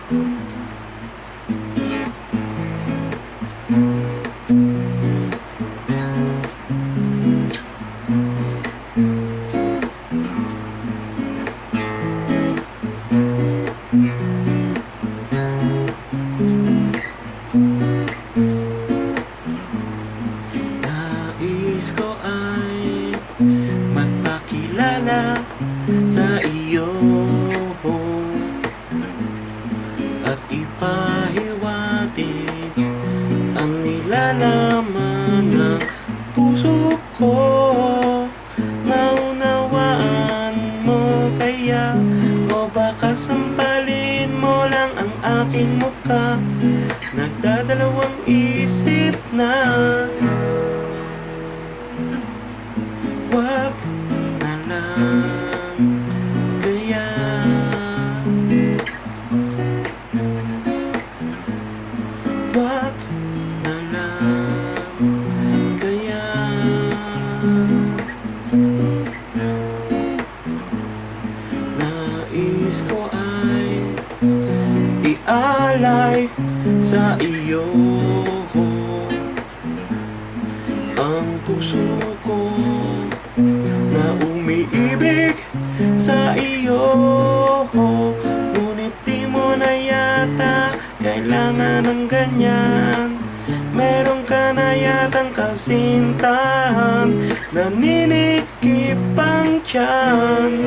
Nais ko ay magpakilala sa iyo at ipahiwatig ang nilalaman ng puso ko. Maunawaan mo kaya, o baka sampalin mo lang ang aking mukha? Nagdadalawang isip na wag na lang kaya. Wag na lang kaya. Nais ko ay ialay sa iyo ang puso ko na umiibig sa iyo. Ngunit di mo na yata kailangan ng ganyan. Meron ka na yatang kasintahan, naninikip ang tiyan.